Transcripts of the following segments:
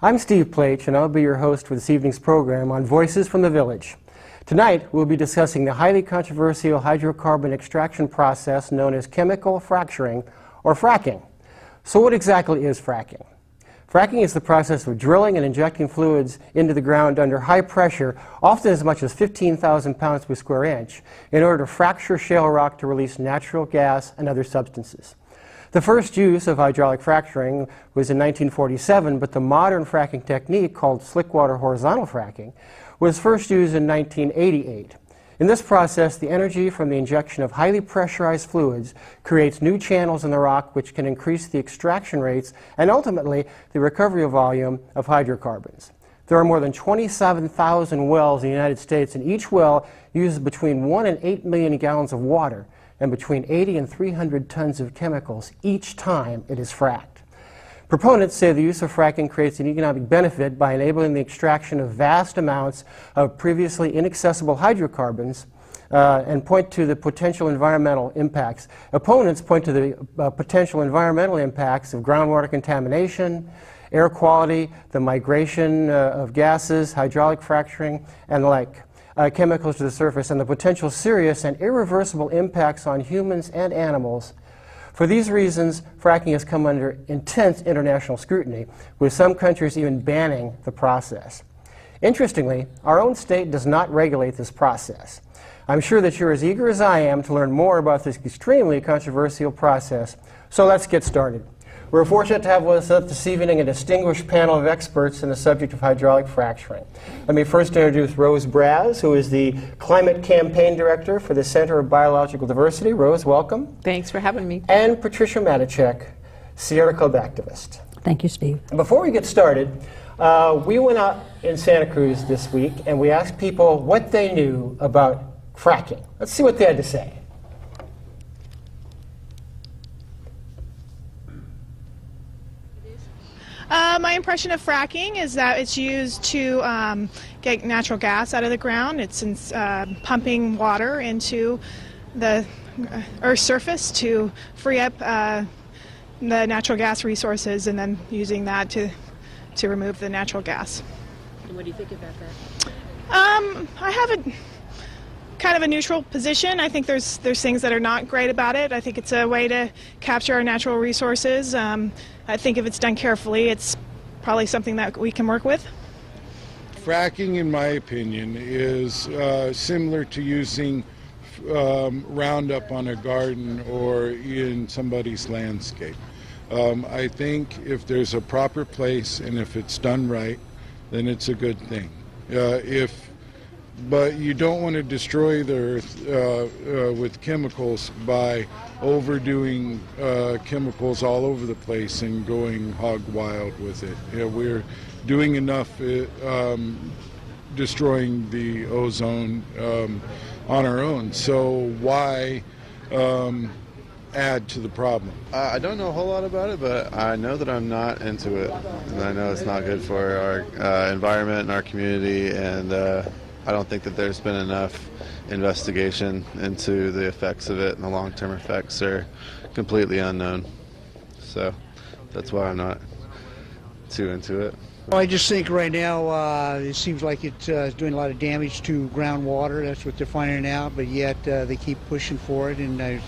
I'm Steve Plach, and I'll be your host for this evening's program on Voices from the Village. Tonight, we'll be discussing the highly controversial hydrocarbon extraction process known as chemical fracturing, or fracking. So what exactly is fracking? Fracking is the process of drilling and injecting fluids into the ground under high pressure, often as much as 15,000 pounds per square inch, in order to fracture shale rock to release natural gas and other substances. The first use of hydraulic fracturing was in 1947, but the modern fracking technique, called slickwater horizontal fracking, was first used in 1988. In this process, the energy from the injection of highly pressurized fluids creates new channels in the rock which can increase the extraction rates and ultimately the recovery volume of hydrocarbons. There are more than 27,000 wells in the United States, and each well uses between 1 and 8 million gallons of water and between 80 and 300 tons of chemicals each time it is fracked. Proponents say the use of fracking creates an economic benefit by enabling the extraction of vast amounts of previously inaccessible hydrocarbons and point to the potential environmental impacts. Opponents point to the potential environmental impacts of groundwater contamination, air quality, the migration of gases, hydraulic fracturing, and the like. Chemicals to the surface, and the potential serious and irreversible impacts on humans and animals. For these reasons, fracking has come under intense international scrutiny, with some countries even banning the process. Interestingly, our own state does not regulate this process. I'm sure that you're as eager as I am to learn more about this extremely controversial process, so let's get started. We're fortunate to have with us this evening a distinguished panel of experts in the subject of hydraulic fracturing. Let me first introduce Rose Braz, who is the Climate Campaign Director for the Center of Biological Diversity. Rose, welcome. Thanks for having me. And Patricia Matichek, Sierra Club activist. Thank you, Steve. Before we get started, we went out in Santa Cruz this week and we asked people what they knew about fracking. Let's see what they had to say. My impression of fracking is that it's used to get natural gas out of the ground. It's pumping water into the Earth's surface to free up the natural gas resources and then using that to remove the natural gas. And what do you think about that? I have a kind of a neutral position. I think there's things that are not great about it. I think it's a way to capture our natural resources. I think if it's done carefully, it's probably something that we can work with. Fracking, in my opinion, is similar to using Roundup on a garden or in somebody's landscape. I think if there's a proper place and if it's done right, then it's a good thing. But you don't want to destroy the earth with chemicals by overdoing chemicals all over the place and going hog wild with it. We're doing enough destroying the ozone on our own, so why add to the problem? I don't know a whole lot about it, but I know that I'm not into it, and I know it's not good for our environment and our community, and I don't think that there's been enough investigation into the effects of it, and the long-term effects are completely unknown. So that's why I'm not too into it. Well, I just think right now it seems like it's doing a lot of damage to groundwater. That's what they're finding out, but yet they keep pushing for it, and I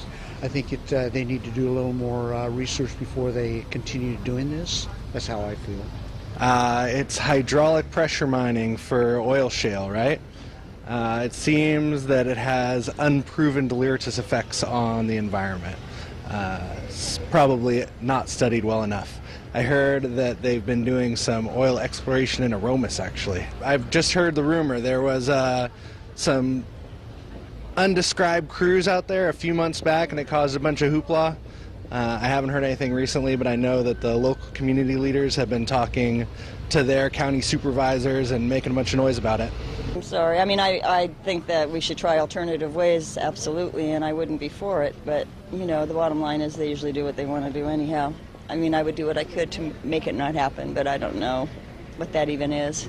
think they need to do a little more research before they continue doing this. That's how I feel. It's hydraulic pressure mining for oil shale, right? It seems that it has unproven deleterious effects on the environment. It's probably not studied well enough. I heard that they've been doing some oil exploration in Aromas, actually. I've just heard the rumor. There was some undescribed cruise out there a few months back, and it caused a bunch of hoopla. I haven't heard anything recently, but I know that the local community leaders have been talking to their county supervisors and making a bunch of noise about it. I'm sorry. I mean, I think that we should try alternative ways, absolutely, and I wouldn't be for it. But, you know, the bottom line is they usually do what they want to do anyhow. I mean, I would do what I could to make it not happen, but I don't know what that even is.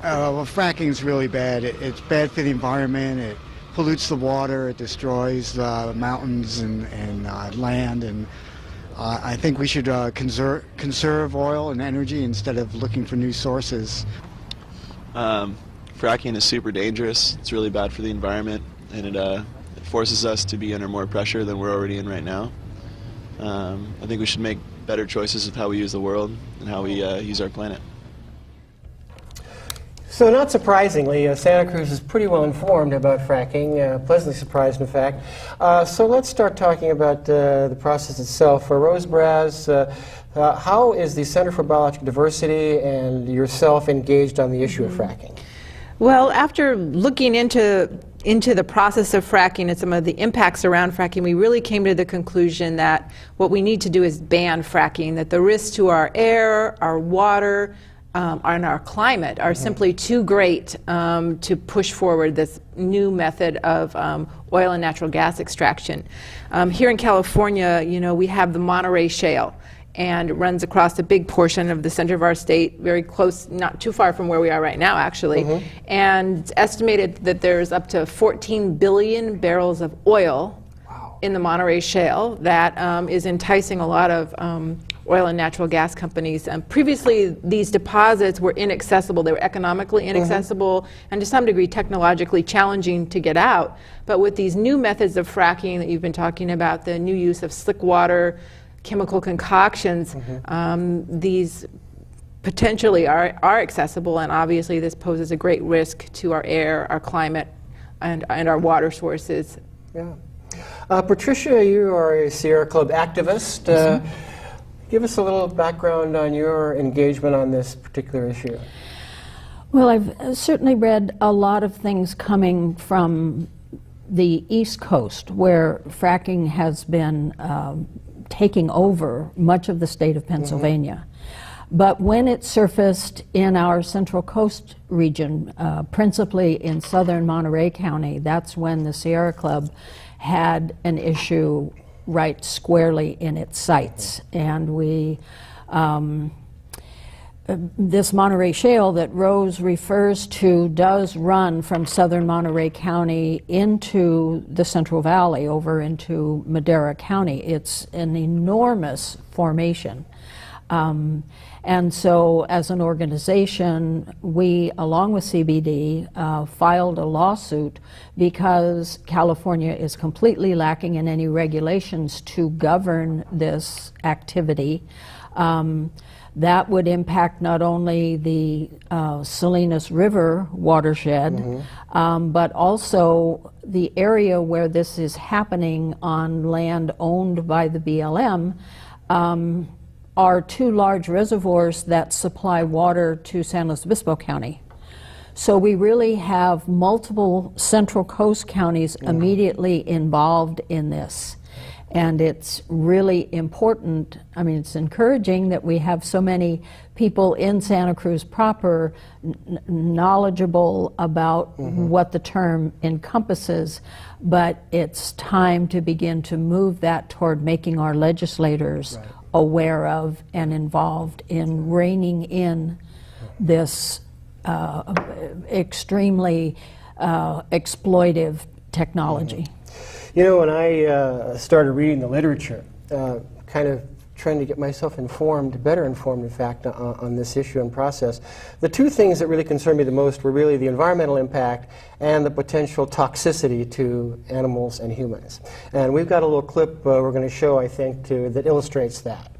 Well, fracking is really bad. It's bad for the environment. It pollutes the water. It destroys mountains and land. And I think we should conserve oil and energy instead of looking for new sources. Fracking is super dangerous. It's really bad for the environment, and it forces us to be under more pressure than we're already in right now. I think we should make better choices with how we use the world and how we use our planet. So not surprisingly, Santa Cruz is pretty well informed about fracking, pleasantly surprised in fact. So let's start talking about the process itself. Rose Braz, how is the Center for Biological Diversity and yourself engaged on the issue of fracking? Well, after looking into the process of fracking and some of the impacts around fracking, we really came to the conclusion that what we need to do is ban fracking, that the risks to our air, our water, and our climate are simply too great to push forward this new method of oil and natural gas extraction. Here in California, you know, we have the Monterey Shale, and it runs across a big portion of the center of our state, very close, not too far from where we are right now, actually. And it's estimated that there's up to 14 billion barrels of oil in the Monterey Shale that is enticing a lot of oil and natural gas companies. Previously, these deposits were inaccessible. They were economically inaccessible and to some degree technologically challenging to get out. But with these new methods of fracking that you've been talking about, the new use of slick water, chemical concoctions, these potentially are accessible, and obviously this poses a great risk to our air, our climate, and our water sources. Yeah. Patricia, you are a Sierra Club activist. Give us a little background on your engagement on this particular issue. Well, I've certainly read a lot of things coming from the East Coast, where fracking has been taking over much of the state of Pennsylvania. But when it surfaced in our Central Coast region, principally in southern Monterey County, that's when the Sierra Club had an issue right squarely in its sights. And we, this Monterey Shale that Rose refers to does run from southern Monterey County into the Central Valley, over into Madera County. It's an enormous formation. And so as an organization, we, along with CBD, filed a lawsuit because California is completely lacking in any regulations to govern this activity. That would impact not only the Salinas River watershed, but also the area where this is happening on land owned by the BLM. Are two large reservoirs that supply water to San Luis Obispo County. So we really have multiple Central Coast counties immediately involved in this. And it's really important, I mean, it's encouraging that we have so many people in Santa Cruz proper knowledgeable about what the term encompasses, but it's time to begin to move that toward making our legislators aware of and involved in reining in this extremely exploitive technology. You know, when I started reading the literature, kind of trying to get myself informed, better informed in fact, on this issue and process, the two things that really concerned me the most were really the environmental impact and the potential toxicity to animals and humans. And we've got a little clip we're going to show, I think, that illustrates that.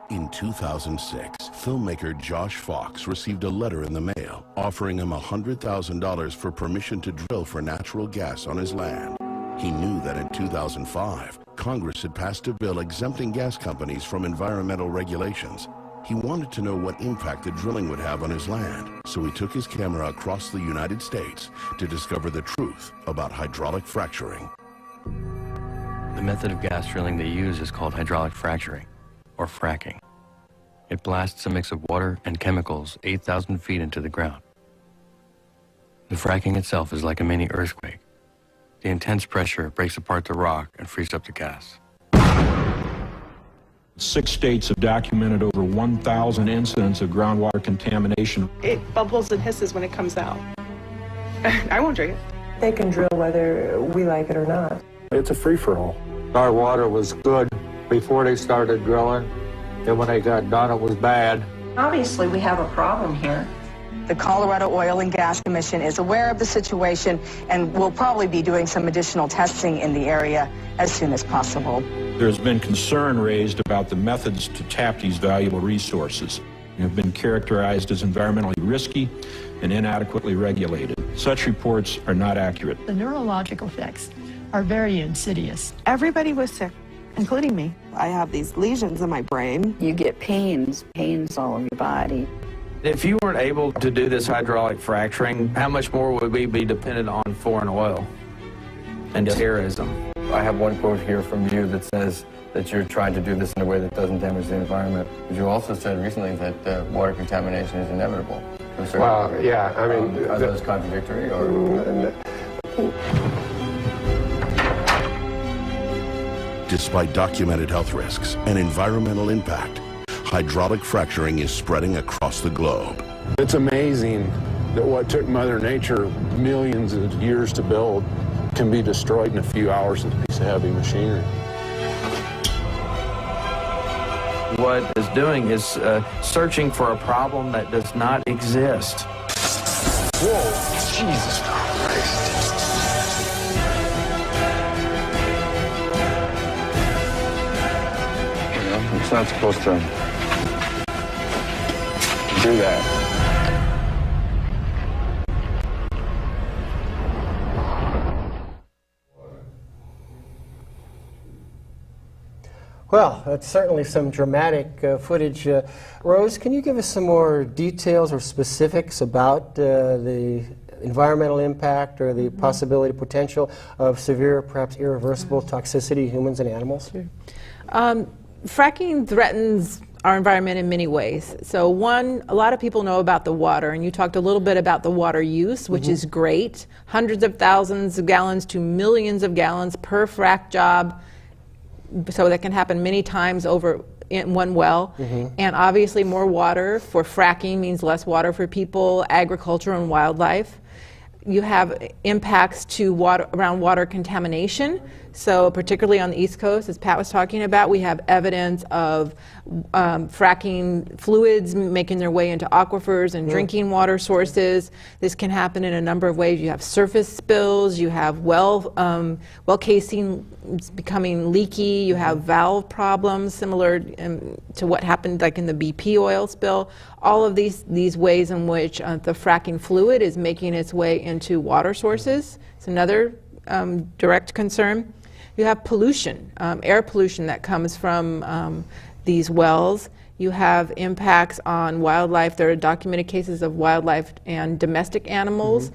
In 2006, filmmaker Josh Fox received a letter in the mail offering him $100,000 for permission to drill for natural gas on his land. He knew that in 2005, Congress had passed a bill exempting gas companies from environmental regulations. He wanted to know what impact the drilling would have on his land, so he took his camera across the United States to discover the truth about hydraulic fracturing. The method of gas drilling they use is called hydraulic fracturing, or fracking. It blasts a mix of water and chemicals 8,000 feet into the ground. The fracking itself is like a mini earthquake. The intense pressure breaks apart the rock and frees up the gas. 6 states have documented over 1,000 incidents of groundwater contamination. It bubbles and hisses when it comes out. I won't drink it. They can drill whether we like it or not. It's a free-for-all. Our water was good before they started drilling, and when they got done, it was bad. Obviously, we have a problem here. The Colorado Oil and Gas Commission is aware of the situation and will probably be doing some additional testing in the area as soon as possible. There's been concern raised about the methods to tap these valuable resources. They have been characterized as environmentally risky and inadequately regulated. Such reports are not accurate. The neurological effects are very insidious. Everybody was sick, including me. I have these lesions in my brain. You get pains all over your body. If you weren't able to do this hydraulic fracturing, how much more would we be dependent on foreign oil and terrorism? I have one quote here from you that says that you're trying to do this in a way that doesn't damage the environment. But you also said recently that water contamination is inevitable. Well, yeah, I mean... Are those contradictory, or...? Despite documented health risks and environmental impact, hydraulic fracturing is spreading across the globe. It's amazing that what took Mother Nature millions of years to build can be destroyed in a few hours with a piece of heavy machinery. What it's doing is searching for a problem that does not exist. Whoa, Jesus Christ. It's not supposed to do that. Well, that's certainly some dramatic footage. Rose, can you give us some more details or specifics about the environmental impact or the possibility, potential of severe, perhaps irreversible toxicity to humans and animals? Sure. Fracking threatens our environment in many ways. So one, a lot of people know about the water, and you talked a little bit about the water use, which is great. Hundreds of thousands of gallons to millions of gallons per frack job. So that can happen many times over in one well. And obviously more water for fracking means less water for people, agriculture, and wildlife. You have impacts to water, around water contamination. So particularly on the East Coast, as Pat was talking about, we have evidence of fracking fluids making their way into aquifers and drinking water sources. This can happen in a number of ways. You have surface spills, you have well casing becoming leaky, you have valve problems similar to what happened like in the BP oil spill. All of these ways in which the fracking fluid is making its way into water sources. It's another direct concern. You have pollution, air pollution that comes from these wells. You have impacts on wildlife. There are documented cases of wildlife and domestic animals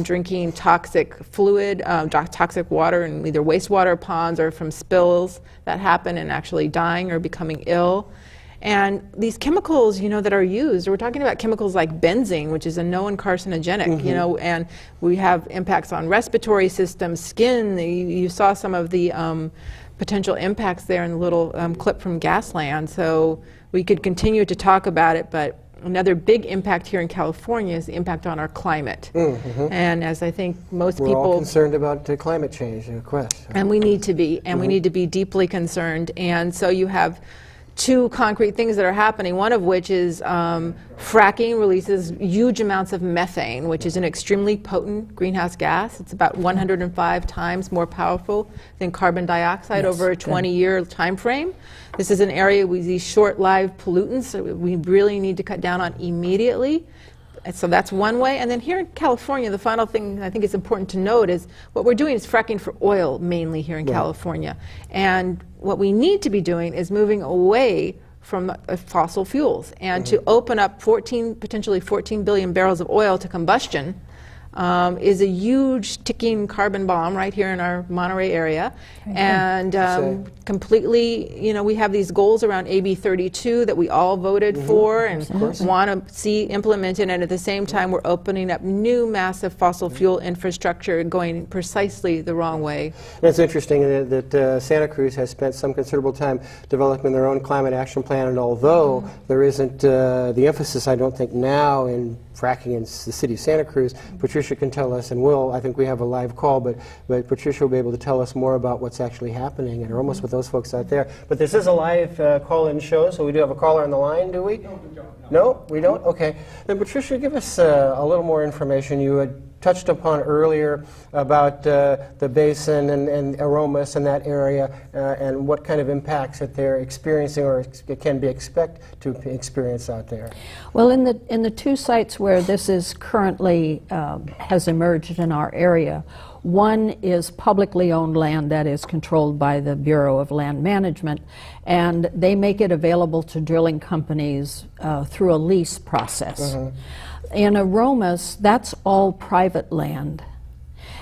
drinking toxic fluid, toxic water in either wastewater ponds or from spills that happen and actually dying or becoming ill. And these chemicals, you know, that are used, we're talking about chemicals like benzene, which is a known carcinogenic, you know, and we have impacts on respiratory systems, skin. You saw some of the potential impacts there in the little clip from Gasland. So we could continue to talk about it, but another big impact here in California is the impact on our climate. And as I think most people... We're all concerned about climate change, of course. And we need to be, and we need to be deeply concerned. And so you have two concrete things that are happening, one of which is fracking releases huge amounts of methane, which is an extremely potent greenhouse gas. It's about 105 times more powerful than carbon dioxide over a 20-year time frame. This is an area with these short-lived pollutants that we really need to cut down on immediately. And so that's one way. And then here in California, the final thing I think is important to note is what we're doing is fracking for oil mainly here in California. And what we need to be doing is moving away from fossil fuels and to open up potentially 14 billion barrels of oil to combustion is a huge ticking carbon bomb right here in our Monterey area. And completely, you know, we have these goals around AB 32 that we all voted for and want to see implemented, and at the same time we're opening up new massive fossil fuel infrastructure going precisely the wrong way. And it's interesting that Santa Cruz has spent some considerable time developing their own climate action plan, and although there isn't the emphasis, I don't think, now in fracking in the city of Santa Cruz, Patricia can tell us, and will, I think we have a live call, but Patricia will be able to tell us more about what's actually happening and almost with those folks out there. But this is a live call-in show, so we do have a caller on the line, do we? No, we don't. No, we don't? Okay. Then Patricia, give us a little more information. You had touched upon earlier about the basin and Aromas in that area and what kind of impacts that they're experiencing or can be expected to experience out there. Well, in the two sites where this is currently has emerged in our area, one is publicly owned land that is controlled by the Bureau of Land Management, and they make it available to drilling companies through a lease process. In Aromas, that's all private land.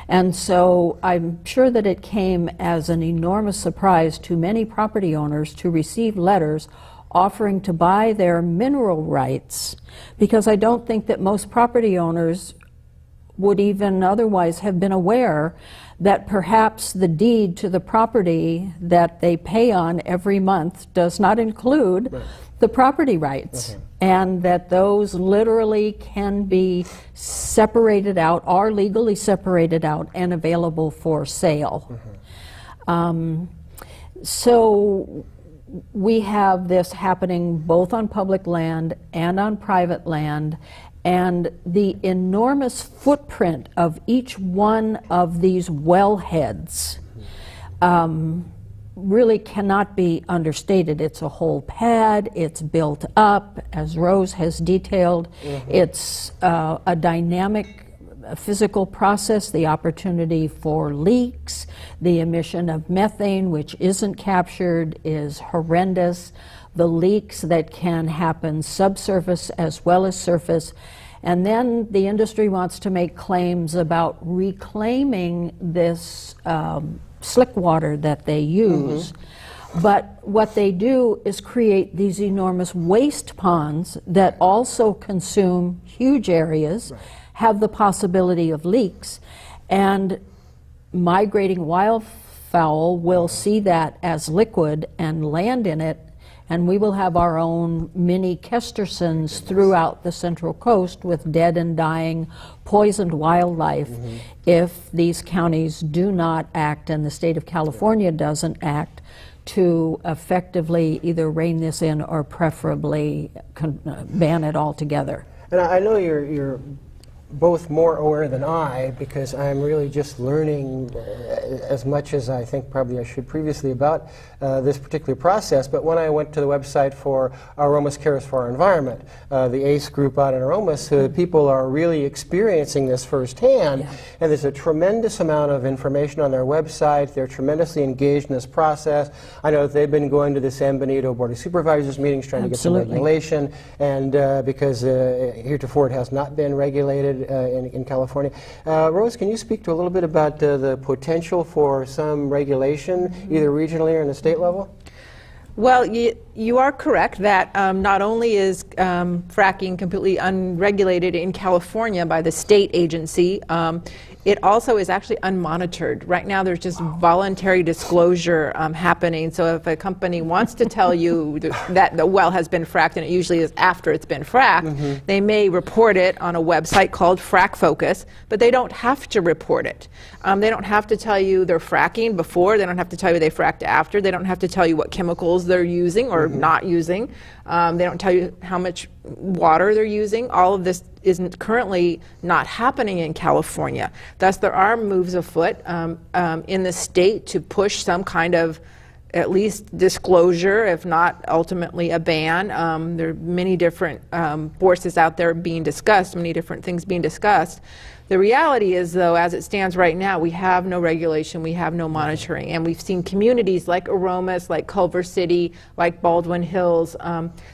And so I'm sure that it came as an enormous surprise to many property owners to receive letters offering to buy their mineral rights, because I don't think that most property owners would even otherwise have been aware that perhaps the deed to the property that they pay on every month does not include the property rights, and that those literally can be separated out, are legally separated out and available for sale. So we have this happening both on public land and on private land, and the enormous footprint of each one of these wellheads really cannot be understated. It's a whole pad, it's built up, as Rose has detailed. It's a dynamic physical process, the opportunity for leaks, the emission of methane, which isn't captured, is horrendous. The leaks that can happen subsurface as well as surface. And then the industry wants to make claims about reclaiming this slick water that they use. But what they do is create these enormous waste ponds that also consume huge areas, have the possibility of leaks, and migrating wildfowl will see that as liquid and land in it, and we will have our own mini Kestersons throughout the Central Coast with dead and dying poisoned wildlife if these counties do not act and the state of California doesn't act to effectively either rein this in or preferably ban it altogether. And I know you're both more aware than I, because I'm really just learning as much as I think probably I should previously about this particular process. But when I went to the website for Aromas Cares for Our Environment, the ACE group out in Aromas, people are really experiencing this firsthand, and there's a tremendous amount of information on their website. They're tremendously engaged in this process. I know that they've been going to the San Benito Board of Supervisors meetings trying to get some regulation, and because heretofore it has not been regulated in California. Rose, can you speak to a little bit about the potential for some regulation, either regionally or in the state level? Well, you are correct that not only is fracking completely unregulated in California by the state agency, it also is actually unmonitored. Right now there's just voluntary disclosure happening. So if a company wants to tell you that the well has been fracked, and it usually is after it's been fracked, they may report it on a website called Frack Focus, but they don't have to report it. They don't have to tell you they're fracking before, they don't have to tell you they fracked after, they don't have to tell you what chemicals they're using or not using. They don't tell you how much water they're using. All of this isn't currently not happening in California. Thus, there are moves afoot in the state to push some kind of at least disclosure, if not ultimately a ban. There are many different forces out there being discussed, many different things being discussed. The reality is, though, as it stands right now, we have no regulation, we have no monitoring, and we've seen communities like Aromas, like Culver City, like Baldwin Hills,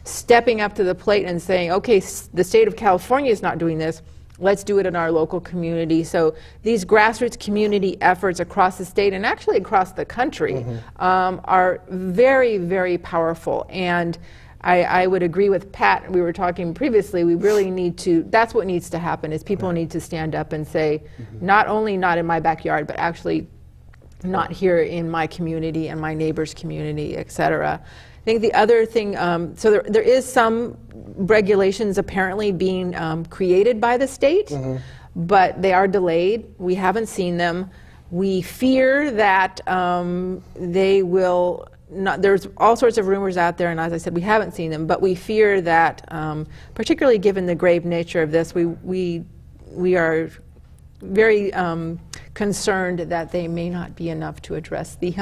stepping up to the plate and saying, okay, the state of California is not doing this, let's do it in our local community. So these grassroots community efforts across the state and actually across the country are very, very powerful. And I would agree with Pat, we were talking previously, we really need to, that's what needs to happen, is people need to stand up and say, not only not in my backyard, but actually not here in my community and my neighbor's community, et cetera. I think the other thing, so there is some regulations apparently being created by the state, but they are delayed. We haven't seen them. We fear that they will not, there's all sorts of rumors out there, and as I said, we haven't seen them, but we fear that, particularly given the grave nature of this, we are very concerned that they may not be enough to address the,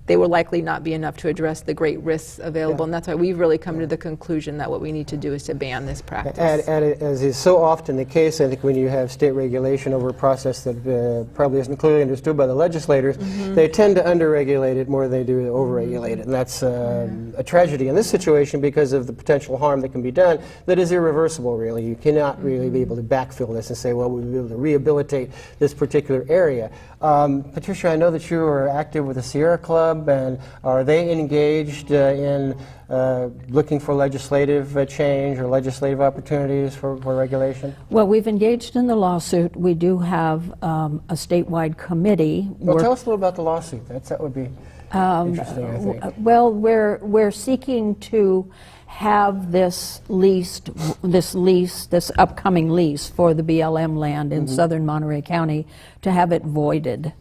they will likely not be enough to address the great risks available, and that's why we've really come to the conclusion that what we need to do is to ban this practice. And as is so often the case, I think when you have state regulation over a process that probably isn't clearly understood by the legislators, they tend to under-regulate it more than they do over-regulate it, and that's a tragedy in this situation because of the potential harm that can be done that is irreversible, really. You cannot really be able to backfill this and say, well, we'll be able to rehabilitate this particular area. Patricia, I know that you are active with the Sierra Club, and are they engaged in looking for legislative change or legislative opportunities for regulation? Well, we've engaged in the lawsuit. We do have a statewide committee. Well, tell us a little about the lawsuit. That would be interesting, I think. Well, we're seeking to have this upcoming lease for the BLM land in southern Monterey County, to have it voided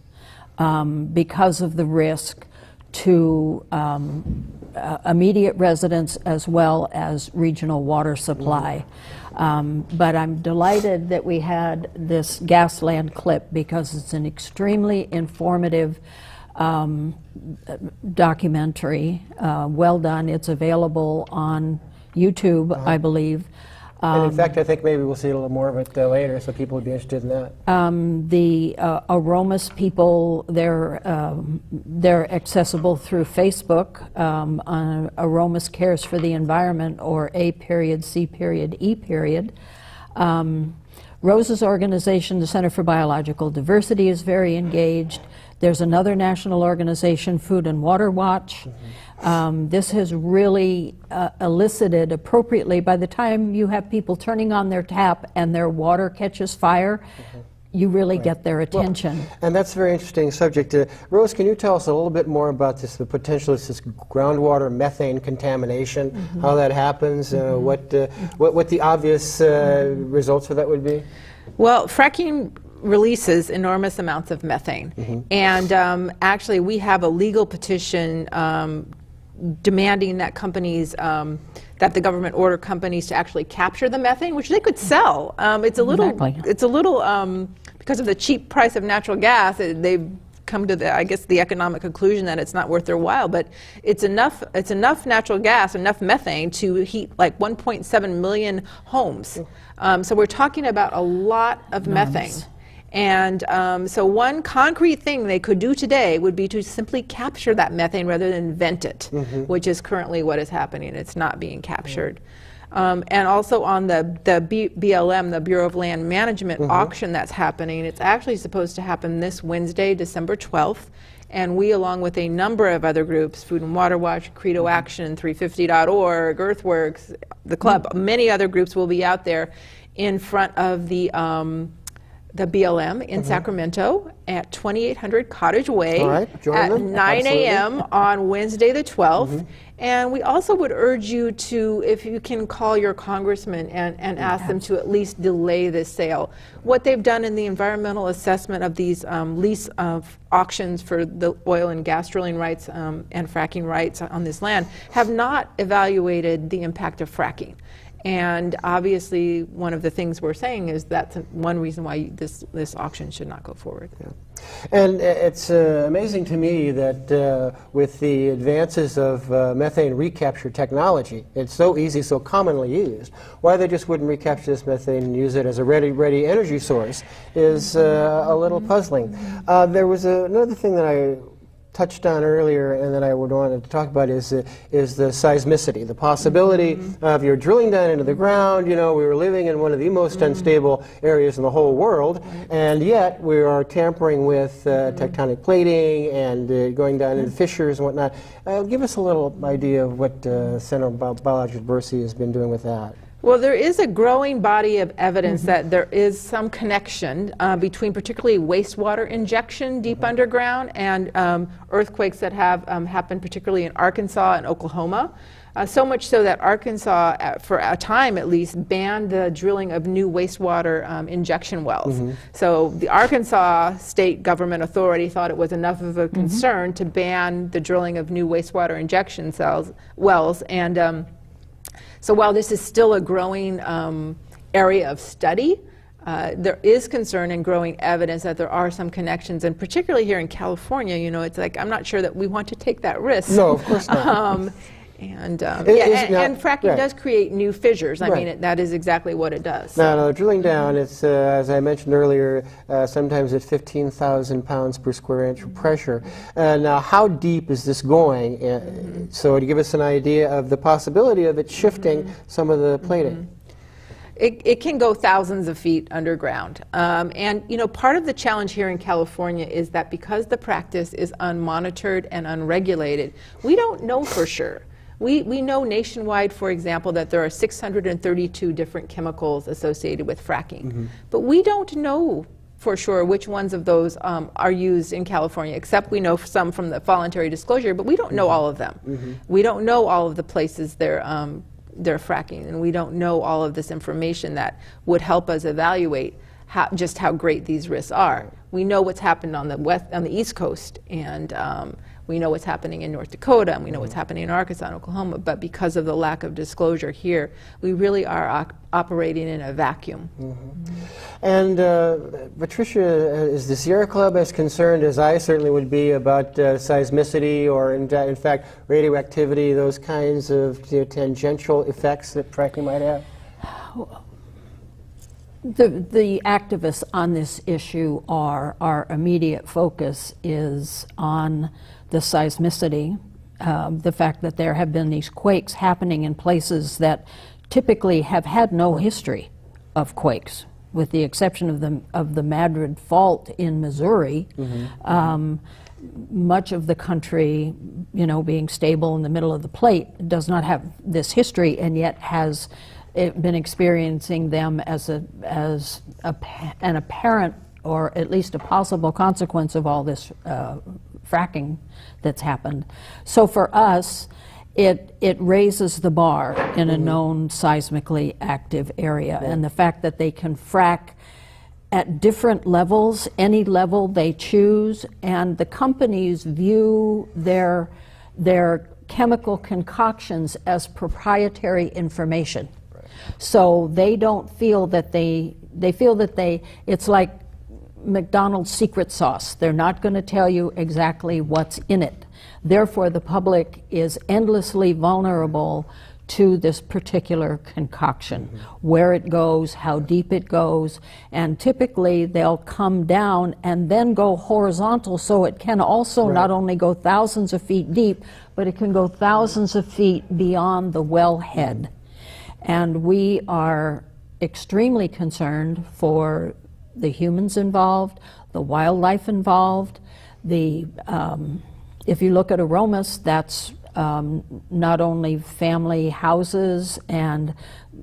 because of the risk to immediate residents as well as regional water supply. But I'm delighted that we had this Gasland clip because it's an extremely informative documentary, well done. It's available on YouTube, I believe. And in fact, I think maybe we'll see a little more of it later, so people would be interested in that. The Aromas people, they're accessible through Facebook. Aromas Cares for the Environment, or A.C.E. Rose's organization, the Center for Biological Diversity, is very engaged. There's another national organization, Food and Water Watch. This has really elicited appropriately, by the time you have people turning on their tap and their water catches fire, you really get their attention. Well, and that's a very interesting subject. Rose, can you tell us a little bit more about this, the potential of this groundwater methane contamination, how that happens, what the obvious results for that would be? Well, fracking releases enormous amounts of methane. And actually, we have a legal petition demanding that companies, that the government order companies to actually capture the methane, which they could sell. It's a little, because of the cheap price of natural gas, they've come to the, I guess, the economic conclusion that it's not worth their while. But it's enough natural gas, enough methane to heat like 1.7 million homes. So we're talking about a lot of methane. And so one concrete thing they could do today would be to simply capture that methane rather than vent it, which is currently what is happening. It's not being captured. And also on the BLM, the Bureau of Land Management auction that's happening, it's actually supposed to happen this Wednesday, December 12th. And we, along with a number of other groups, Food and Water Watch, Credo Action, 350.org, Earthworks, the club, many other groups will be out there in front of the BLM in Sacramento at 2800 Cottage Way at 9 a.m. on Wednesday the 12th. And we also would urge you to, if you can, call your congressman and ask them to at least delay this sale. What they've done in the environmental assessment of these lease auctions for the oil and gas drilling rights and fracking rights on this land have not evaluated the impact of fracking. And obviously, one of the things we're saying is that's one reason why this auction should not go forward. And it's amazing to me that with the advances of methane recapture technology, it's so easy, so commonly used, why they just wouldn't recapture this methane and use it as a ready energy source is a little puzzling. There was another thing that I touched on earlier and that I would want to talk about is the seismicity, the possibility of you're drilling down into the ground. You know, we were living in one of the most unstable areas in the whole world, and yet we are tampering with tectonic plating and going down into fissures and whatnot. Give us a little idea of what Center of Biological Diversity has been doing with that. Well, there is a growing body of evidence that there is some connection between particularly wastewater injection deep underground and earthquakes that have happened particularly in Arkansas and Oklahoma. So much so that Arkansas, for a time at least, banned the drilling of new wastewater injection wells. So the Arkansas state government authority thought it was enough of a concern to ban the drilling of new wastewater injection wells. And so while this is still a growing area of study, there is concern and growing evidence that there are some connections, and particularly here in California, you know, it's like, I'm not sure that we want to take that risk. No, of course not. And fracking does create new fissures. I mean, that is exactly what it does. Now, drilling down, it's, as I mentioned earlier, sometimes at 15,000 pounds per square inch of pressure. Now, how deep is this going? So to give us an idea of the possibility of it shifting some of the plating. It can go thousands of feet underground. And, you know, part of the challenge here in California is that because the practice is unmonitored and unregulated, we don't know for sure. We know nationwide, for example, that there are 632 different chemicals associated with fracking. But we don't know for sure which ones of those are used in California, except we know some from the voluntary disclosure, but we don't know all of them. We don't know all of the places they're fracking, and we don't know all of this information that would help us evaluate just how great these risks are. We know what's happened on the East Coast, and we know what's happening in North Dakota, and we know what's happening in Arkansas and Oklahoma, but because of the lack of disclosure here, we really are operating in a vacuum. And Patricia, is the Sierra Club as concerned as I certainly would be about seismicity or, in fact, radioactivity, those kinds of tangential effects that fracking might have? The activists on this issue our immediate focus is on the seismicity, the fact that there have been these quakes happening in places that typically have had no history of quakes, with the exception of the Madrid Fault in Missouri. Much of the country, you know, being stable in the middle of the plate, does not have this history, and yet has been experiencing them as an apparent, or at least a possible consequence of all this fracking that's happened. So for us, it raises the bar in a known seismically active area, and the fact that they can frack at different levels, any level they choose, and the companies view their chemical concoctions as proprietary information. So they don't feel that they feel that it's like McDonald's secret sauce. They're not going to tell you exactly what's in it. Therefore, the public is endlessly vulnerable to this particular concoction, where it goes, how deep it goes, and typically they'll come down and then go horizontal, so it can also not only go thousands of feet deep, but it can go thousands of feet beyond the wellhead. And we are extremely concerned for the humans involved, the wildlife involved. If you look at Aromas, that's not only family houses and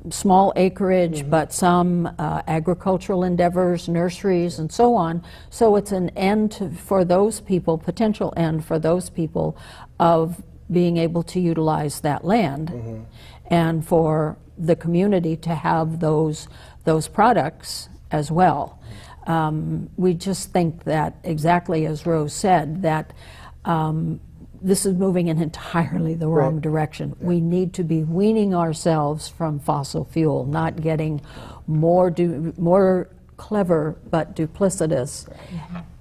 small acreage, but some agricultural endeavors, nurseries, and so on. So it's an end for those people, potential end for those people, of being able to utilize that land, and for the community to have those products as well. We just think that, exactly as Rose said, that this is moving in entirely the wrong direction. We need to be weaning ourselves from fossil fuel, not getting more clever but duplicitous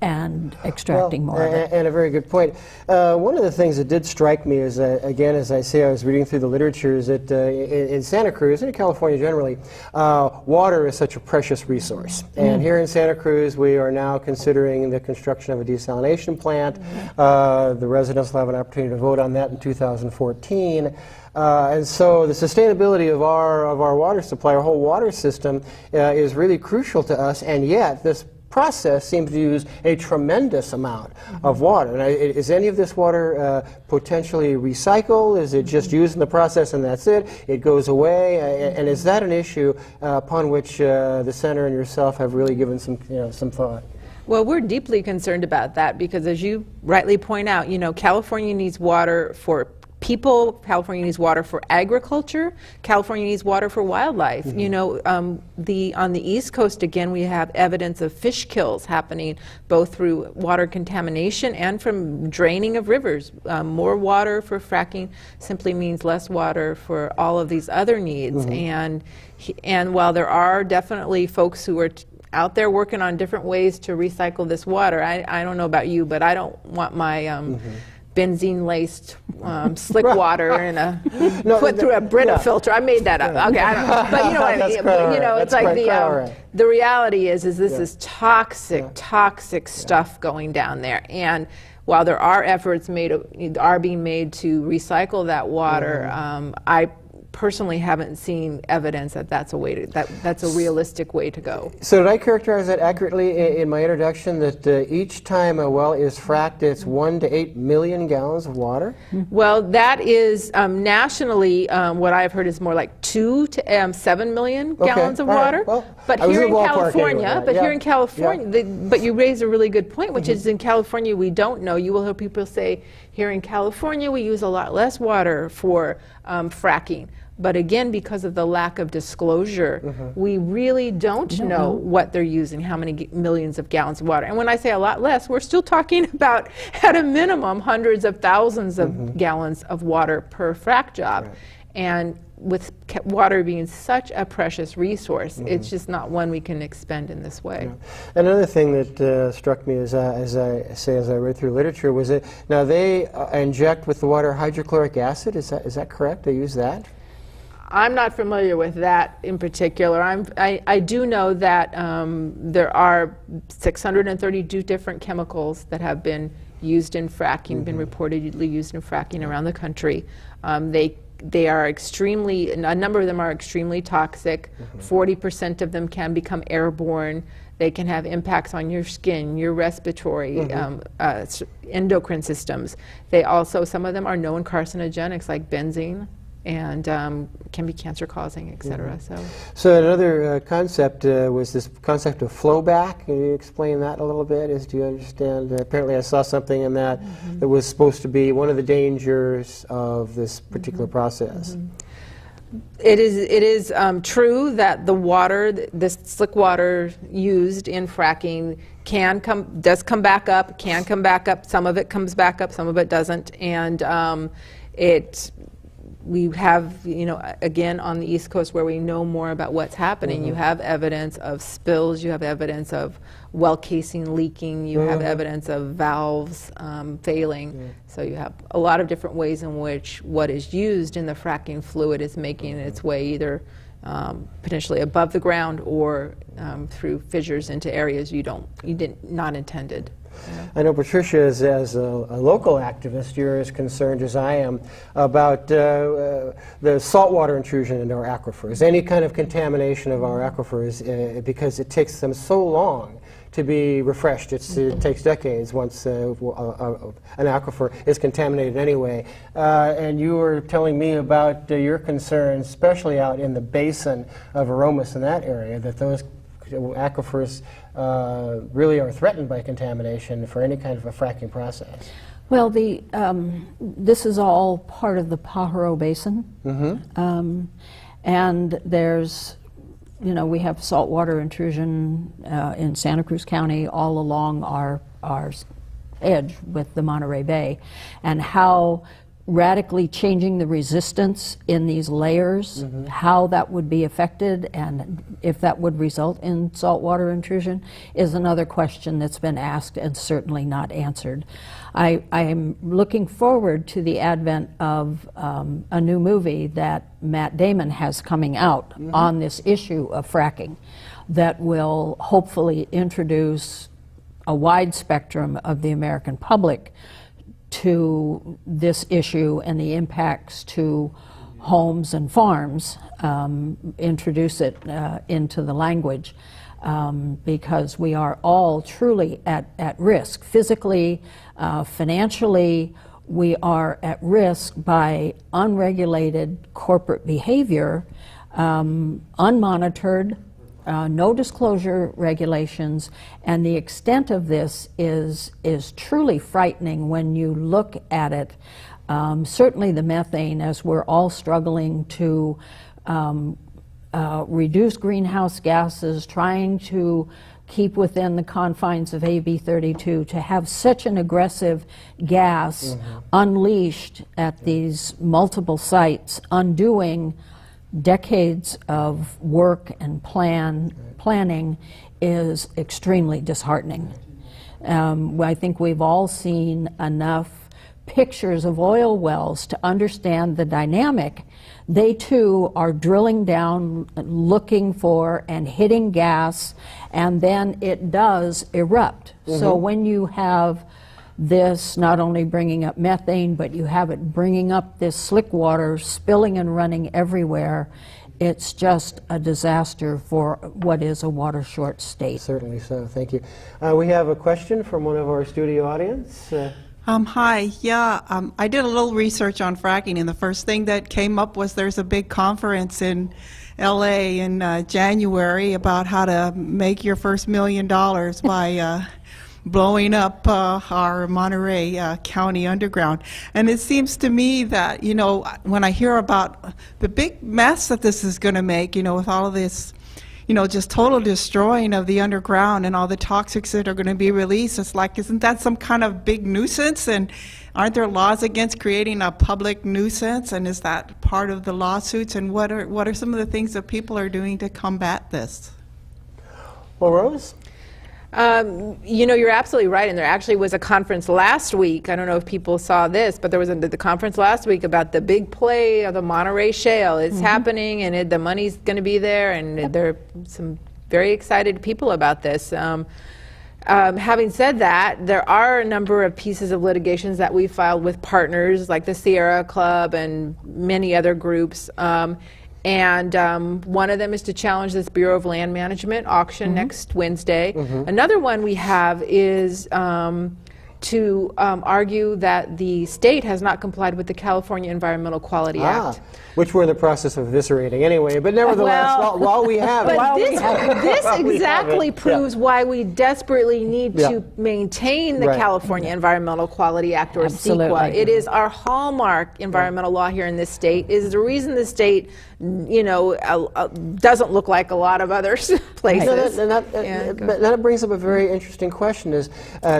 and extracting more of it. And a very good point. One of the things that did strike me is, again, as I say, I was reading through the literature, is that in Santa Cruz, and in California generally, water is such a precious resource. And here in Santa Cruz, we are now considering the construction of a desalination plant. The residents will have an opportunity to vote on that in 2014. And so the sustainability of our water supply, our whole water system, is really crucial to us, and yet this process seems to use a tremendous amount of water. Now, is any of this water potentially recycled? Is it just used in the process and that's it? It goes away? And is that an issue upon which the center and yourself have really given some thought? Well, we're deeply concerned about that because, as you rightly point out, California needs water for people, California needs water for agriculture, California needs water for wildlife. On the East Coast, again, we have evidence of fish kills happening both through water contamination and from draining of rivers. More water for fracking simply means less water for all of these other needs. And while there are definitely folks who are out there working on different ways to recycle this water, I don't know about you, but I don't want my benzene-laced slick water and put through a Brita filter. I made that up. Okay, I don't know. But you know what I mean. It's like the reality is this is toxic stuff going down there. And while there are efforts being made to recycle that water, I personally haven't seen evidence that that's a realistic way to go. So did I characterize that accurately in my introduction, that each time a well is fracked, it's 1 to 8 million gallons of water? Well, that is nationally what I've heard is more like 2 to 7 million gallons of water. Well, but here in California, but you raise a really good point, which is in California we don't know. You will hear people say here in California we use a lot less water for fracking. But again, because of the lack of disclosure, we really don't know what they're using, how many millions of gallons of water. And when I say a lot less, we're still talking about, at a minimum, hundreds of thousands of gallons of water per frac job. And with water being such a precious resource, it's just not one we can expend in this way. Another thing that struck me as I read through literature was that now they inject with the water hydrochloric acid. Is that correct? They use that? I'm not familiar with that in particular. I do know that there are 632 different chemicals that have been used in fracking, been reportedly used in fracking around the country. They are extremely, a number of them are extremely toxic. 40% of them can become airborne. They can have impacts on your skin, your respiratory, endocrine systems. They also, some of them are known carcinogenics like benzene, and can be cancer-causing, et cetera. So another concept was this concept of flowback. Can you explain that a little bit? Do you understand? Apparently I saw something in that that was supposed to be one of the dangers of this particular process. It is true that the water, this slick water used in fracking does come back up, can come back up. Some of it comes back up, some of it doesn't. And we have, again, on the East Coast where we know more about what's happening, you have evidence of spills, you have evidence of well casing leaking, you have evidence of valves failing. So you have a lot of different ways in which what is used in the fracking fluid is making its way either potentially above the ground or through fissures into areas you not intended. I know, Patricia, as a local activist, you're as concerned as I am about the saltwater intrusion into our aquifers, any kind of contamination of our aquifers, because it takes them so long to be refreshed. It takes decades once an aquifer is contaminated anyway. And you were telling me about your concerns, especially out in the basin of Aromas in that area, that those aquifers really are threatened by contamination for any kind of a fracking process. Well, this is all part of the Pajaro Basin, and there's, we have saltwater intrusion in Santa Cruz County all along our edge with the Monterey Bay, and how radically changing the resistance in these layers, how that would be affected and if that would result in saltwater intrusion is another question that's been asked and certainly not answered. I am looking forward to the advent of a new movie that Matt Damon has coming out on this issue of fracking that will hopefully introduce a wide spectrum of the American public to this issue and the impacts to homes and farms, introduce it into the language, because we are all truly at risk. Physically, financially, we are at risk by unregulated corporate behavior, unmonitored, no disclosure regulations, and the extent of this is truly frightening when you look at it. Certainly the methane, as we're all struggling to reduce greenhouse gases, trying to keep within the confines of AB 32, to have such an aggressive gas unleashed at these multiple sites, undoing decades of work and planning is extremely disheartening. I think we've all seen enough pictures of oil wells to understand the dynamic. They too are drilling down, looking for and hitting gas, and then it does erupt. So when you have this not only bringing up methane, but you have it bringing up this slick water, spilling and running everywhere. It's just a disaster for what is a water-short state. Certainly so. Thank you. We have a question from one of our studio audience. Hi. Yeah, I did a little research on fracking, and the first thing that came up was there's a big conference in LA in January about how to make your first $1 million by blowing up our Monterey County underground. And it seems to me that, you know, when I hear about the big mess that this is going to make, you know, with all of this, you know, just total destroying of the underground and all the toxics that are going to be released, it's like, isn't that some kind of big nuisance? And aren't there laws against creating a public nuisance? And is that part of the lawsuits? And what are some of the things that people are doing to combat this? Well, Rose? You know, you're absolutely right, and there actually was a conference last week. I don't know if people saw this, but there was the conference last week about the big play of the Monterey Shale. It's happening, and the money's going to be there, and there are some very excited people about this. Having said that, there are a number of pieces of litigations that we filed with partners like the Sierra Club and many other groups. And one of them is to challenge this Bureau of Land Management auction next Wednesday. Another one we have is to argue that the state has not complied with the California Environmental Quality Act. Which we're in the process of eviscerating anyway, but nevertheless, while we have it. This exactly proves why we desperately need to maintain the California Environmental Quality Act, or CEQA. It is our hallmark environmental law here in this state. It is the reason the state, you know, doesn't look like a lot of other places. But that brings up a very interesting question: is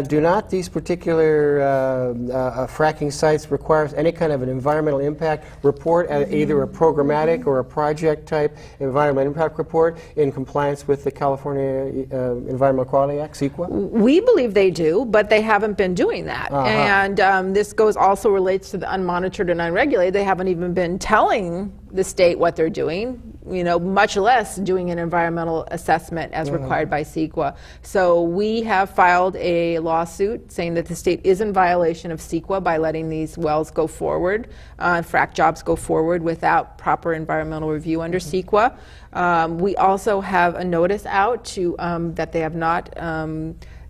do not these particular fracking sites require any kind of an environmental impact report, either a programmatic or a project type environmental impact report in compliance with the California Environmental Quality Act, CEQA? We believe they do, but they haven't been doing that. And this also relates to the unmonitored and unregulated. They haven't even been telling the state what they're doing, you know, much less doing an environmental assessment as required by CEQA. So we have filed a lawsuit saying that the state is in violation of CEQA by letting these wells go forward, frack jobs go forward without proper environmental review under CEQA. We also have a notice out to that they have not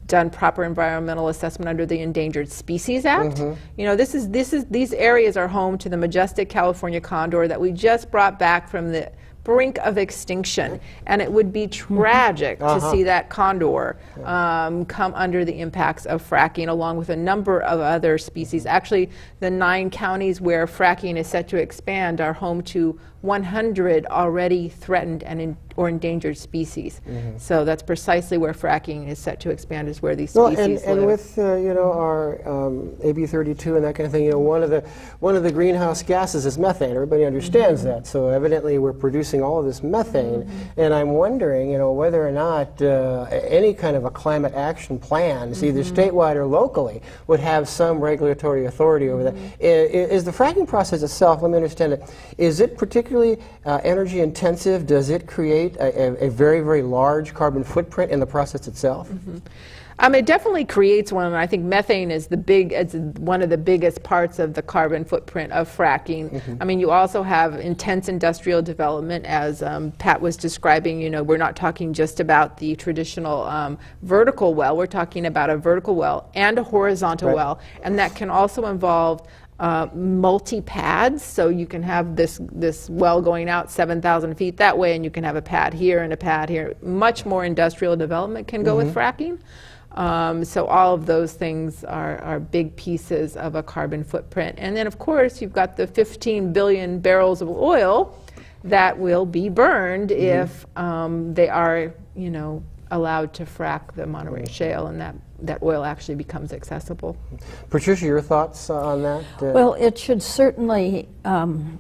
done proper environmental assessment under the Endangered Species Act. You know, these areas are home to the majestic California condor that we just brought back from the brink of extinction, and it would be tragic to see that condor come under the impacts of fracking, along with a number of other species. Actually, the 9 counties where fracking is set to expand are home to 100 already threatened and or endangered species. So that's precisely where fracking is set to expand, is where these Well, species and live. with you know, our AB 32 and that kind of thing, you know, one of the greenhouse gases is methane. Everybody understands that. So evidently we're producing all of this methane, and I'm wondering, you know, whether or not any kind of a climate action plan, either statewide or locally, would have some regulatory authority over that. Is the fracking process itself, let me understand it, is it particularly energy intensive? Does it create a very, very large carbon footprint in the process itself? It definitely creates one, and I think methane is it's one of the biggest parts of the carbon footprint of fracking. I mean, you also have intense industrial development, as Pat was describing. You know, we're not talking just about the traditional vertical well. We're talking about a vertical well and a horizontal well, and that can also involve multi-pads, so you can have this well going out 7,000 feet that way, and you can have a pad here and a pad here. Much more industrial development can go with fracking. So all of those things are big pieces of a carbon footprint. And then, of course, you've got the 15 billion barrels of oil that will be burned if they are, you know, allowed to frack the Monterey Shale, and that oil actually becomes accessible. Patricia, your thoughts on that? Well, it should certainly,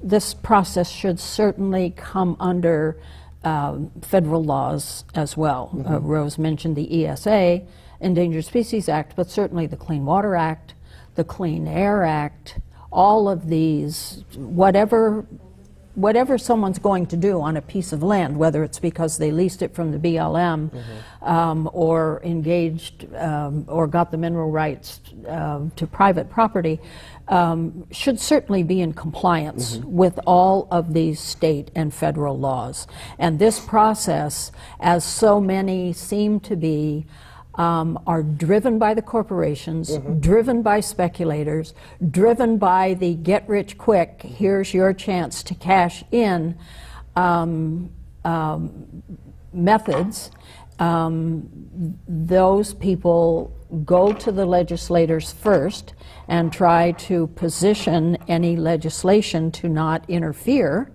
this process should certainly come under federal laws as well. Rose mentioned the ESA, Endangered Species Act, but certainly the Clean Water Act, the Clean Air Act, all of these, whatever someone's going to do on a piece of land, whether it's because they leased it from the BLM or engaged or got the mineral rights to private property, should certainly be in compliance with all of these state and federal laws. And this process, as so many seem to be, are driven by the corporations, driven by speculators, driven by the get-rich-quick, here's your chance to cash in methods. Those people go to the legislators first and try to position any legislation to not interfere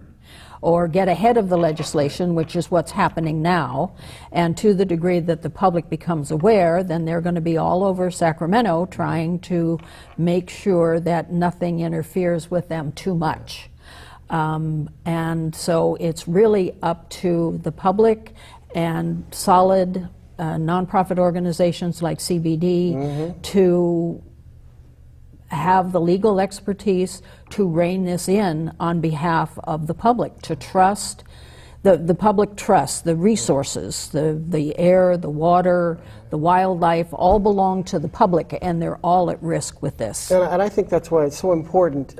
or get ahead of the legislation, which is what's happening now. And to the degree that the public becomes aware, then they're going to be all over Sacramento trying to make sure that nothing interferes with them too much. And so it's really up to the public and solid nonprofit organizations like CBD to have the legal expertise to rein this in on behalf of the public, to trust, the public trusts the resources, the air, the water, the wildlife, all belong to the public, and they're all at risk with this. And I think that's why it's so important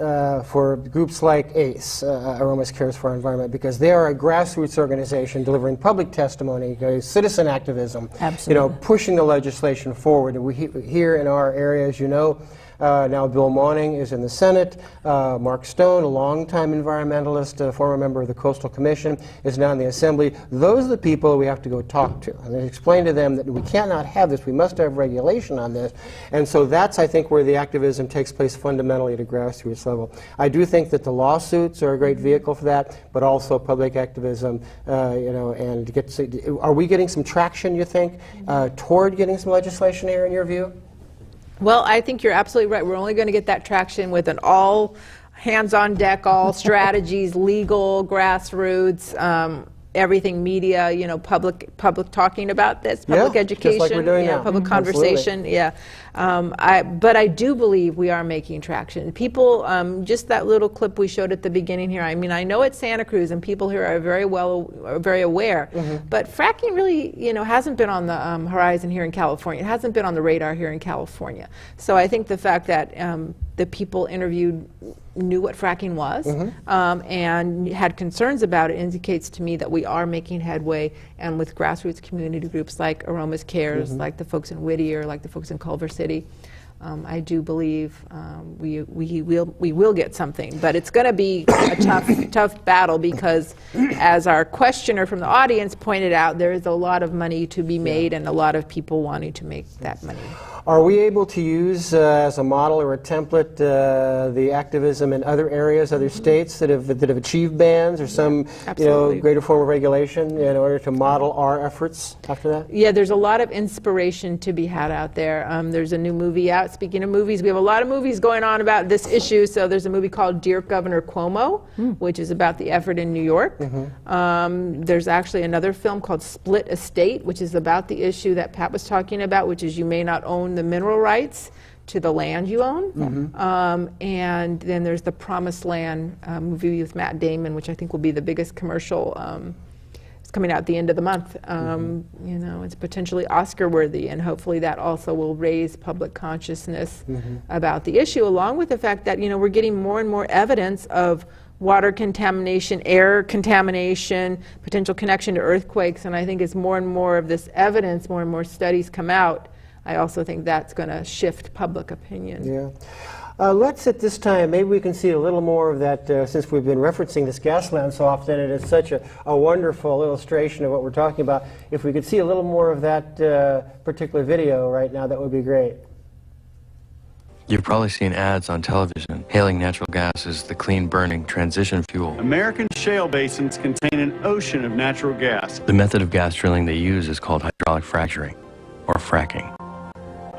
for groups like ACE, Aromas Cares for Our Environment, because they are a grassroots organization delivering public testimony, citizen activism, you know, pushing the legislation forward. And we here in our area, as you know, now Bill Mawning is in the Senate. Mark Stone, a longtime environmentalist, a former member of the Coastal Commission, is now in the Assembly. Those are the people we have to go talk to and explain to them that we cannot have this. We must have regulation on this. And so that's, I think, where the activism takes place fundamentally at a grassroots level. I do think that the lawsuits are a great vehicle for that, but also public activism, you know, and are we getting some traction, you think, toward getting some legislation here in your view? Well, I think you're absolutely right. We're only going to get that traction with an all hands on deck, all strategies, legal, grassroots, everything, media, you know, public talking about this, public education, just like we're doing now. Public conversation, but I do believe we are making traction. People, just that little clip we showed at the beginning here, I mean, I know it's Santa Cruz and people here are very aware, but fracking really, you know, hasn't been on the horizon here in California. It hasn't been on the radar here in California. So I think the fact that the people interviewed knew what fracking was and had concerns about it indicates to me that we are making headway, and with grassroots community groups like Aromas Cares, like the folks in Whittier, like the folks in Culver City, I do believe we will get something, but it's going to be a tough battle because, as our questioner from the audience pointed out, there is a lot of money to be made and a lot of people wanting to make that money. Are we able to use as a model or a template the activism in other areas, other states that have achieved bans or some greater form of regulation in order to model our efforts after that? Yeah, there's a lot of inspiration to be had out there. There's a new movie out. Speaking of movies, we have a lot of movies going on about this issue. So there's a movie called Dear Governor Cuomo, which is about the effort in New York. There's actually another film called Split Estate, which is about the issue that Pat was talking about, which is you may not own the mineral rights to the land you own. And then there's the Promised Land movie with Matt Damon, which I think will be the biggest commercial. It's coming out at the end of the month. You know, it's potentially Oscar worthy, and hopefully that also will raise public consciousness about the issue, along with the fact that, you know, we're getting more and more evidence of water contamination, air contamination, potential connection to earthquakes, and I think as more and more of this evidence, more and more studies come out, I also think that's going to shift public opinion. Yeah. Let's at this time, maybe we can see a little more of that since we've been referencing this gas lamp so often, and it's such a wonderful illustration of what we're talking about. If we could see a little more of that particular video right now, that would be great. You've probably seen ads on television hailing natural gas as the clean-burning transition fuel. American shale basins contain an ocean of natural gas. The method of gas drilling they use is called hydraulic fracturing, or fracking.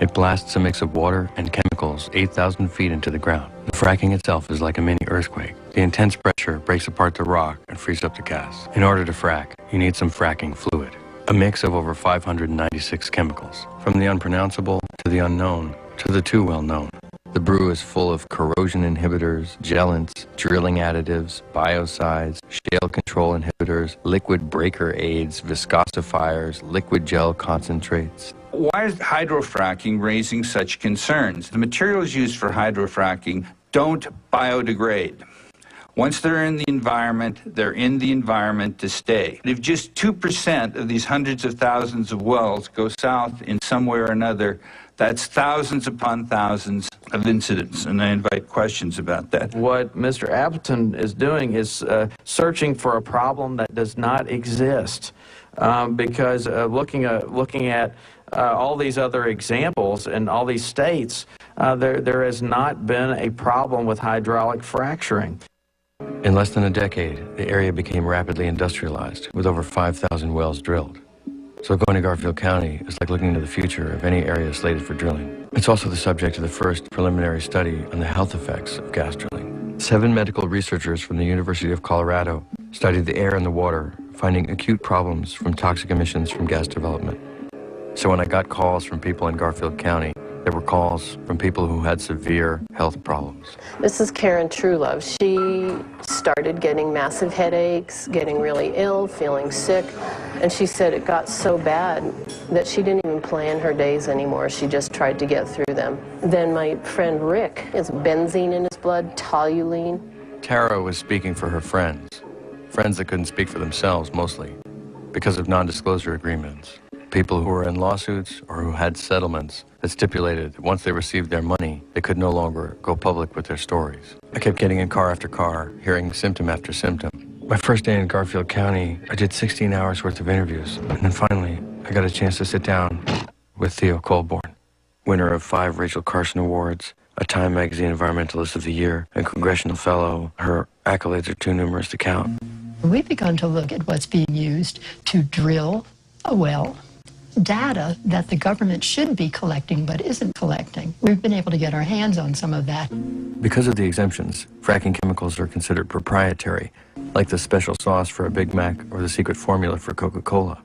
It blasts a mix of water and chemicals 8,000 feet into the ground. The fracking itself is like a mini earthquake. The intense pressure breaks apart the rock and frees up the gas. In order to frack, you need some fracking fluid, a mix of over 596 chemicals, from the unpronounceable to the unknown to the too well-known. The brew is full of corrosion inhibitors, gellants, drilling additives, biocides, shale control inhibitors, liquid breaker aids, viscosifiers, liquid gel concentrates. Why is hydrofracking raising such concerns? The materials used for hydrofracking don't biodegrade. Once they're in the environment, they're in the environment to stay. If just 2% of these hundreds of thousands of wells go south in some way or another, that's thousands upon thousands of incidents, and I invite questions about that. What Mr. Appleton is doing is searching for a problem that does not exist, because looking at all these other examples in all these states, there has not been a problem with hydraulic fracturing. In less than a decade, the area became rapidly industrialized, with over 5,000 wells drilled. So going to Garfield County is like looking into the future of any area slated for drilling. It's also the subject of the first preliminary study on the health effects of gas drilling. 7 medical researchers from the University of Colorado studied the air and the water, finding acute problems from toxic emissions from gas development. So when I got calls from people in Garfield County, there were calls from people who had severe health problems. This is Karen Truelove. She started getting massive headaches, getting really ill, feeling sick, and she said it got so bad that she didn't even plan her days anymore. She just tried to get through them. Then my friend Rick has benzene in his blood, toluene. Tara was speaking for her friends that couldn't speak for themselves mostly because of non-disclosure agreements. People who were in lawsuits or who had settlements that stipulated that once they received their money, they could no longer go public with their stories. I kept getting in car after car, hearing symptom after symptom. My first day in Garfield County, I did 16 hours worth of interviews, and then finally, I got a chance to sit down with Theo Colborn, winner of 5 Rachel Carson Awards, a Time Magazine Environmentalist of the Year, and Congressional Fellow. Her accolades are too numerous to count. We've begun to look at what's being used to drill a well, data that the government should be collecting but isn't collecting. We've been able to get our hands on some of that. Because of the exemptions, fracking chemicals are considered proprietary, like the special sauce for a Big Mac or the secret formula for Coca-Cola.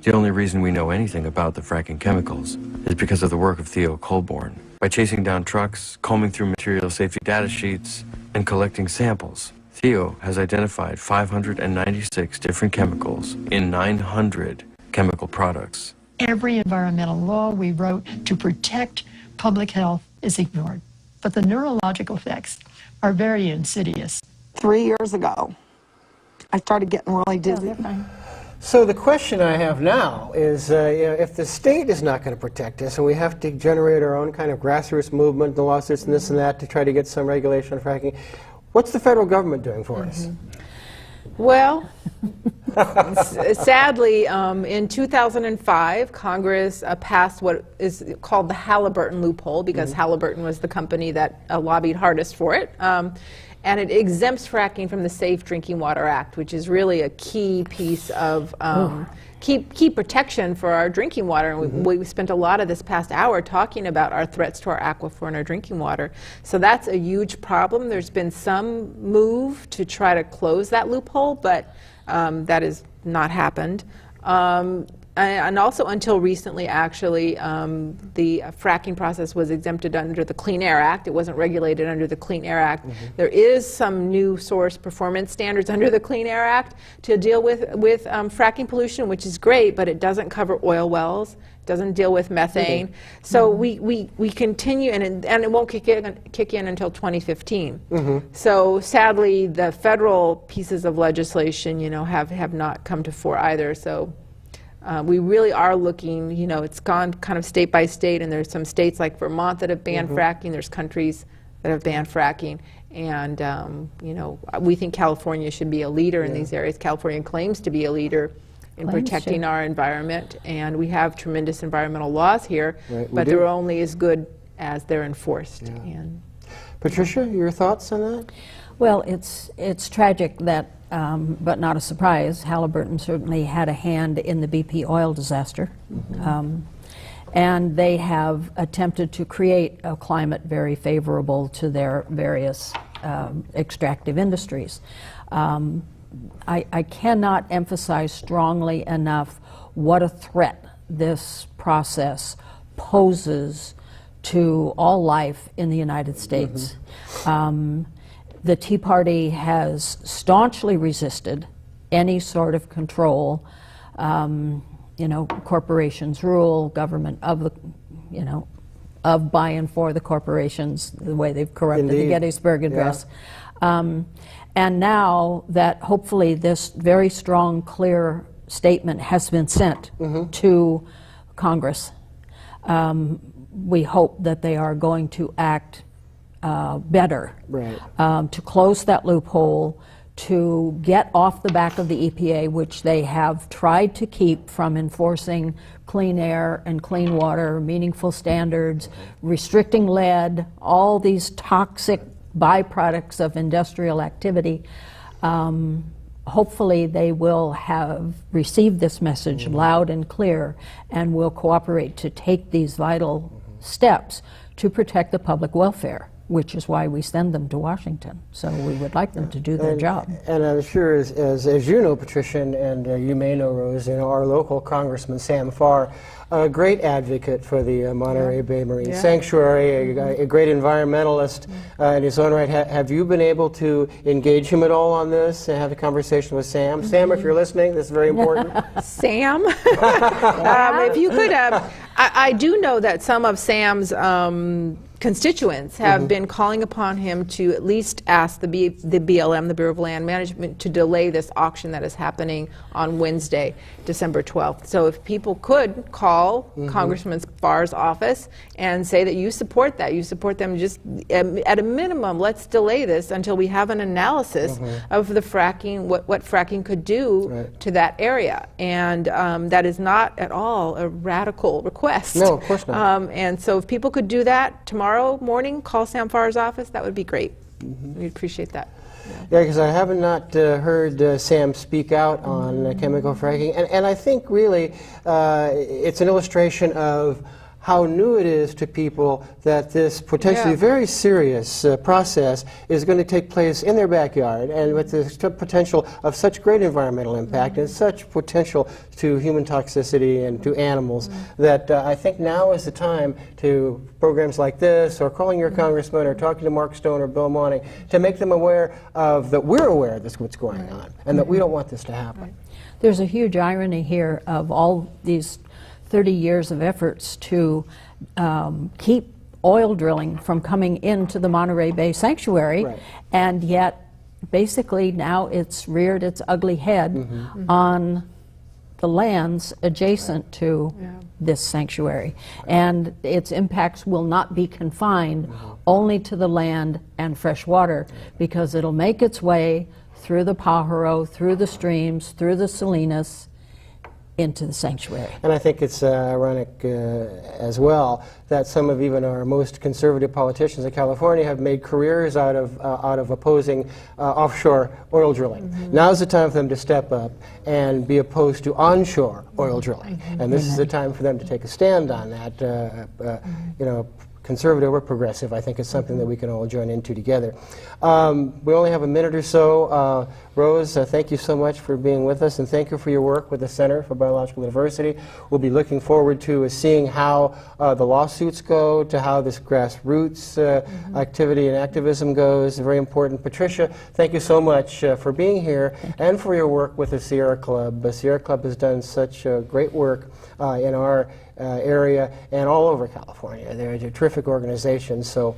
The only reason we know anything about the fracking chemicals is because of the work of Theo Colborn. By chasing down trucks, combing through material safety data sheets, and collecting samples, Theo has identified 596 different chemicals in 900 chemical products. Every environmental law we wrote to protect public health is ignored. But the neurological effects are very insidious. 3 years ago, I started getting really dizzy. So the question I have now is, if the state is not going to protect us and we have to generate our own kind of grassroots movement, the lawsuits and this and that to try to get some regulation on fracking, what's the federal government doing for us? Well, Sadly, in 2005, Congress passed what is called the Halliburton loophole, because Halliburton was the company that lobbied hardest for it. And it exempts fracking from the Safe Drinking Water Act, which is really a key piece of key protection for our drinking water. And we spent a lot of this past hour talking about our threats to our aquifer and our drinking water. So that's a huge problem. There's been some move to try to close that loophole, but that has not happened. And also until recently, actually, the fracking process was exempted under the Clean Air Act. It wasn't regulated under the Clean Air Act. There is some new source performance standards under the Clean Air Act to deal with fracking pollution, which is great, but it doesn't cover oil wells, doesn't deal with methane. So we continue, and it won't kick in until 2015. So sadly, the federal pieces of legislation, have not come to fore either. So we really are looking, it's gone kind of state by state, and there's some states like Vermont that have banned fracking. There's countries that have banned fracking. And, we think California should be a leader in these areas. California claims to be a leader in protecting our environment. And we have tremendous environmental laws here, but they're only as good as they're enforced. And Patricia, your thoughts on that? Well, it's tragic that, but not a surprise, Halliburton certainly had a hand in the BP oil disaster. And they have attempted to create a climate very favorable to their various extractive industries. I cannot emphasize strongly enough what a threat this process poses to all life in the United States. The Tea Party has staunchly resisted any sort of control, corporations rule, government of the, of by and for the corporations, the way they've corrupted the Gettysburg Address. And now that hopefully this very strong, clear statement has been sent to Congress, we hope that they are going to act better to close that loophole, to get off the back of the EPA, which they have tried to keep from enforcing clean air and clean water, meaningful standards, restricting lead, all these toxic byproducts of industrial activity. Hopefully they will have received this message loud and clear and will cooperate to take these vital steps to protect the public welfare, which is why we send them to Washington. So we would like them to do their job. And I'm sure, as you know, Patricia, and you may know, Rose, our local Congressman Sam Farr, a great advocate for the Monterey Bay Marine Sanctuary, a great environmentalist in his own right. Have you been able to engage him at all on this and have a conversation with Sam? Sam, if you're listening, this is very important. Sam? If you could, I do know that some of Sam's constituents have been calling upon him to at least ask the BLM, the Bureau of Land Management, to delay this auction that is happening on Wednesday, December 12th. So if people could call Congressman Farr's office and say that you support that, you support them, just at a minimum, let's delay this until we have an analysis of the fracking, what fracking could do to that area. And that is not at all a radical request. No, of course not. And so if people could do that tomorrow morning, call Sam Farr's office, that would be great. We'd appreciate that. Yeah, because I have not heard Sam speak out on chemical fracking, and I think really it's an illustration of how new it is to people that this potentially very serious process is going to take place in their backyard, and with the potential of such great environmental impact and such potential to human toxicity and to animals, that I think now is the time to programs like this, or calling your congressman, or talking to Mark Stone or Bill Monning, to make them aware of that we're aware of this, what's going on, and that we don't want this to happen. There's a huge irony here of all these 30 years of efforts to keep oil drilling from coming into the Monterey Bay Sanctuary, and yet basically now it's reared its ugly head on the lands adjacent to this sanctuary. And its impacts will not be confined only to the land and fresh water, because it'll make its way through the Pajaro, through the streams, through the Salinas, into the sanctuary. And I think it's ironic as well that some of even our most conservative politicians in California have made careers out of opposing offshore oil drilling. Now's the time for them to step up and be opposed to onshore oil drilling. And this is the time for them to take a stand on that. You know, conservative or progressive, I think it's something that we can all join into together. We only have a minute or so. Rose, thank you so much for being with us, and thank you for your work with the Center for Biological Diversity. We'll be looking forward to seeing how the lawsuits go, to how this grassroots activity and activism goes. Very important. Patricia, thank you so much for being here and for your work with the Sierra Club. The Sierra Club has done such great work in our area and all over California. They're a terrific organization. So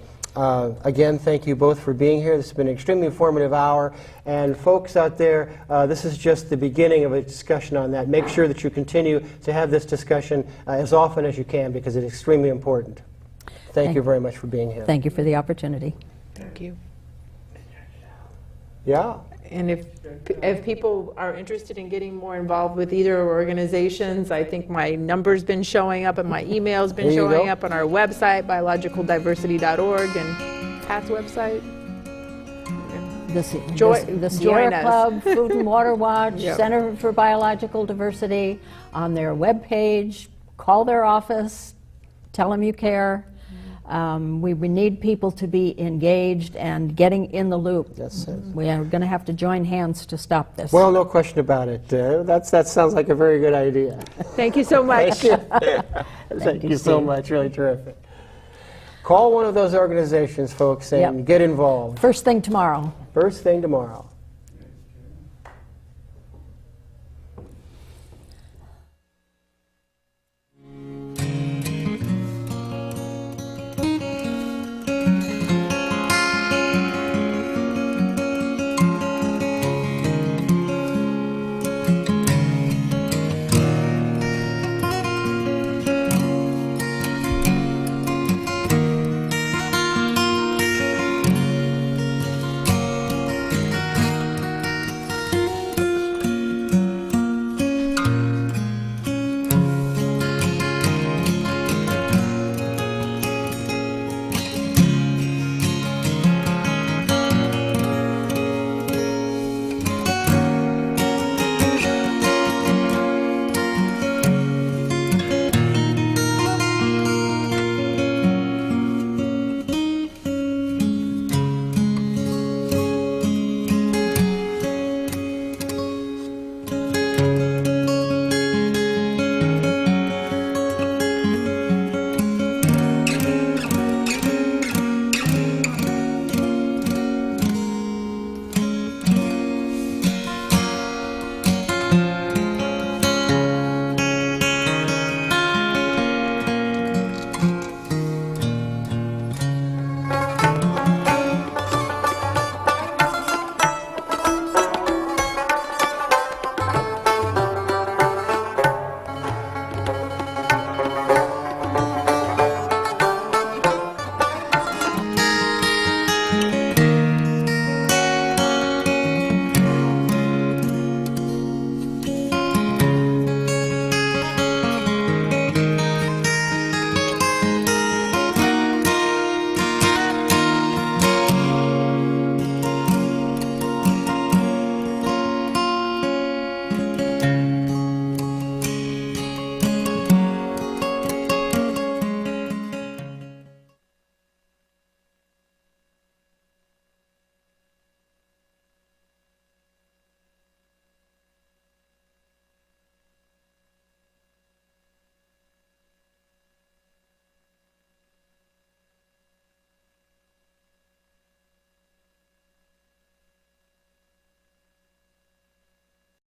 again, thank you both for being here. This has been an extremely informative hour. And folks out there, this is just the beginning of a discussion on that. Make sure that you continue to have this discussion as often as you can, because it is extremely important. Thank you very much for being here. Thank you for the opportunity. Thank you. Yeah. And if people are interested in getting more involved with either organizations, I think my number's been showing up and my email's been showing up on our website, biologicaldiversity.org, and Pat's website. The Sierra Club, Food and Water Watch, Yep. Center for Biological Diversity, on their webpage. Call their office, tell them you care. We need people to be engaged and getting in the loop. We are going to have to join hands to stop this. Well, no question about it. That sounds like a very good idea. Thank you so much. Thank you so much. Really terrific. Call one of those organizations, folks, and get involved. First thing tomorrow. First thing tomorrow.